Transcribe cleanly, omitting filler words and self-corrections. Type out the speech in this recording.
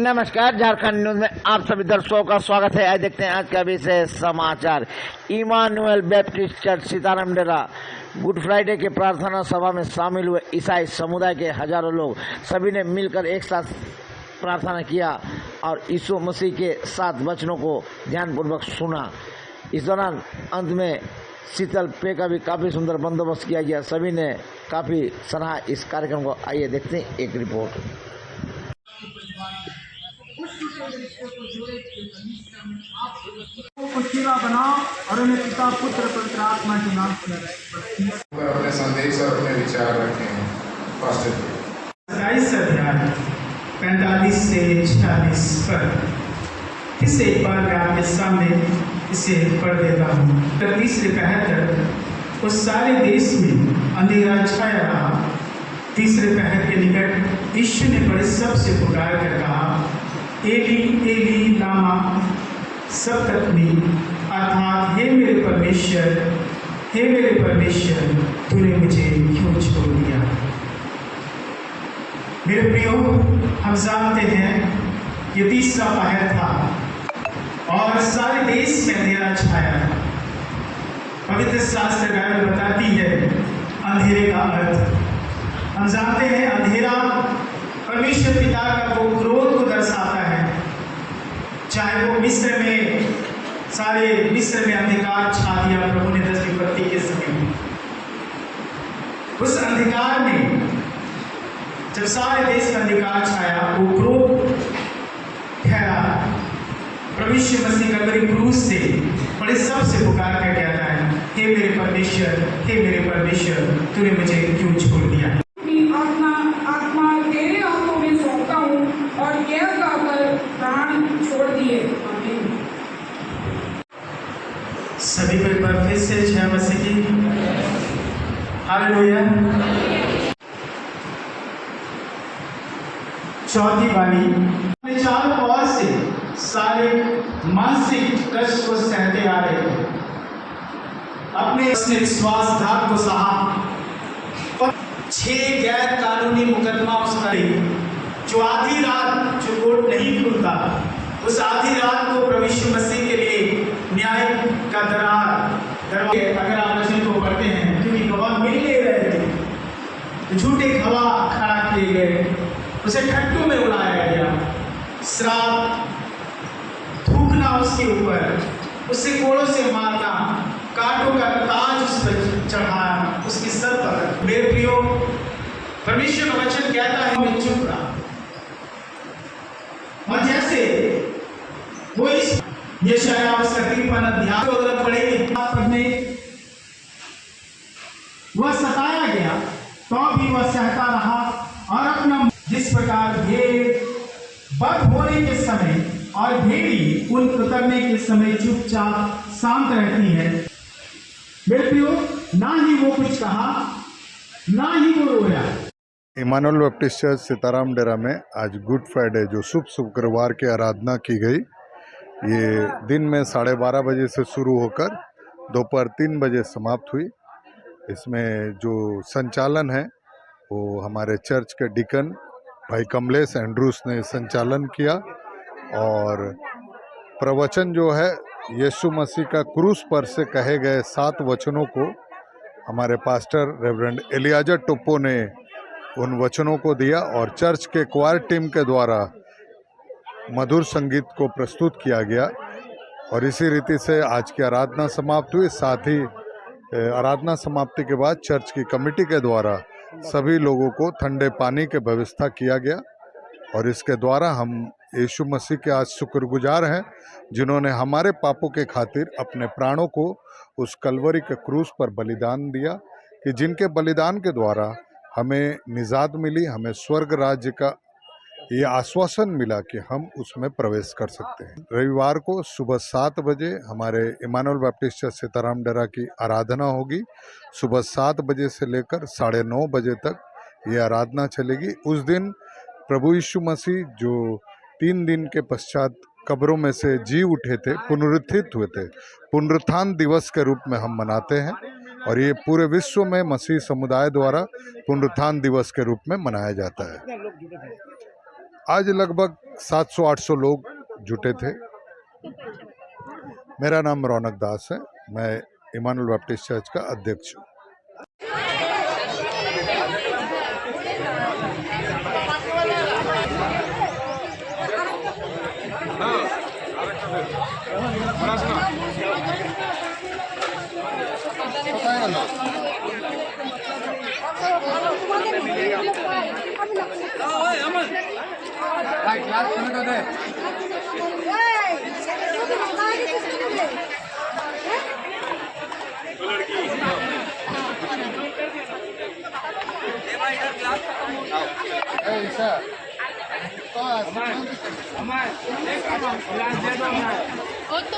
नमस्कार, झारखंड न्यूज में आप सभी दर्शकों का स्वागत है। आज देखते हैं आज का विशेष समाचार। इमानुएल बैप्टिस्ट चर्च सीताराम डेरा गुड फ्राइडे के प्रार्थना सभा में शामिल हुए ईसाई समुदाय के हजारों लोग सभी ने मिलकर एक साथ प्रार्थना किया और यीशु मसीह के 7 वचनों को ध्यानपूर्वक सुना। इस दौरान अंत में शीतल पेय का भी काफी सुंदर बंदोबस्त किया गया। सभी ने काफी सराहा इस कार्यक्रम को। आइए देखते हैं एक रिपोर्ट। बनाओ और उन्हें पिता पुत्र पवित्र आत्मा के नाम से अपने संदेश और अपने विचार रखें। 27 अध्याय 45 से 46 पर इस एक बार मैं आपके सामने इसे पढ़ देता हूँ। 30 से 75 उस सारे देश में अंधेरा छाया रहा। तीसरे पहर के निकट यीशु ने बड़े शब्द से पुकार कर कहा, एली एली लामा सबक्तनी, अर्थात हे मेरे परमेश्वर तूने मुझे क्यों छोड़ दिया। मेरे प्रियो, हम जानते हैं ये तीसरा पहर था और सारे देश में अंधेरा छाया। पवित्र शास्त्र बाइबल बताती है अंधेरे का अर्थ। हम जानते हैं अंधेरा परमेश्वर पिता का वो क्रोध को दर्शाता है। चाहे वो मिस्र में अंधकार छा दिया प्रभु ने 10 विपत्ति के समय। उस अंधकार में जब सारे देश का अंधकार छाया, वो क्रोध ठहरा। परमेश्वर मसीह का बड़े क्रूस से बड़े सबसे पुकार कर कहता है, हे मेरे परमेश्वर तूने मुझे क्यों छोड़ दिया। आत्मा तेरे हाथों में सौंपता हूँ और यह कहकर प्राण छोड़ दिए। सभी को एक बार फिर से जय मसीह की। हालेलुया। चौथी वाणी चारों ओर से सारे मानसिक कष्ट को सहते आ रहे थे। अपने विश्वासघात को सहा और 6 गैर कानूनी मुकदमा उस पर जो आधी रात जो कोर्ट नहीं खुलता, उस आधी रात को प्रभु यीशु मसीह के लिए न्याय का दरवाजे अगर आप वचन को पढ़ते हैं, क्योंकि गवाह मिल नहीं रहे थे, तो झूठे गवाह खड़ा किए गए, उसे ठट्टू में उड़ाया गया, श्राप थूकना उसके ऊपर, उसे कोड़ों से मारना, कांटों का ताज उस पर चढ़ाना उसके सर पर। मेरे प्रियो, परमेश्वर का वचन कहता है मैं चुप रहा। और जैसे वो इस यशायाह उसका 53 अध्याय को अगर पढ़ेंगे, वह सताया गया तो भी वह सहता रहा और अपना जिस प्रकार भेड़ बध होने के समय और भेड़ी उन उतरने के समय चुपचाप शांत रहती है, मेरे प्रियो, ना ही वो कुछ कहा ना ही वो रोया। इमानुएल बैप्टिस्ट चर्च सीताराम डेरा में आज गुड फ्राइडे जो शुभ शुक्रवार की आराधना की गई, ये दिन में 12:30 बजे से शुरू होकर दोपहर 3 बजे समाप्त हुई। इसमें जो संचालन है वो हमारे चर्च के डिकन भाई कमलेश एंड्रूस ने संचालन किया और प्रवचन जो है यीशु मसीह का क्रूस पर से कहे गए 7 वचनों को हमारे पास्टर रेवरेंड एलियाजा टोप्पो ने उन वचनों को दिया और चर्च के क्वायर टीम के द्वारा मधुर संगीत को प्रस्तुत किया गया और इसी रीति से आज की आराधना समाप्त हुई। साथ ही आराधना समाप्ति के बाद चर्च की कमेटी के द्वारा सभी लोगों को ठंडे पानी की व्यवस्था किया गया और इसके द्वारा हम यीशु मसीह के आज शुक्रगुजार हैं, जिन्होंने हमारे पापों के खातिर अपने प्राणों को उस कलवरी के क्रूस पर बलिदान दिया, कि जिनके बलिदान के द्वारा हमें निजात मिली, हमें स्वर्ग राज्य का ये आश्वासन मिला कि हम उसमें प्रवेश कर सकते हैं। रविवार को सुबह 7 बजे हमारे इमानुएल बैप्टिस्ट चर्च सीताराम डेरा की आराधना होगी। सुबह 7 बजे से लेकर 9:30 बजे तक ये आराधना चलेगी। उस दिन प्रभु यीशु मसीह जो 3 दिन के पश्चात कब्रों में से जी उठे थे, पुनरुत्थित हुए थे, पुनरुत्थान दिवस के रूप में हम मनाते हैं और ये पूरे विश्व में मसीह समुदाय द्वारा पुनरुत्थान दिवस के रूप में मनाया जाता है। आज लगभग 700-800 लोग जुटे थे। मेरा नाम रौनक दास है, मैं इमानुएल बैप्टिस्ट चर्च का अध्यक्ष हूँ। और तो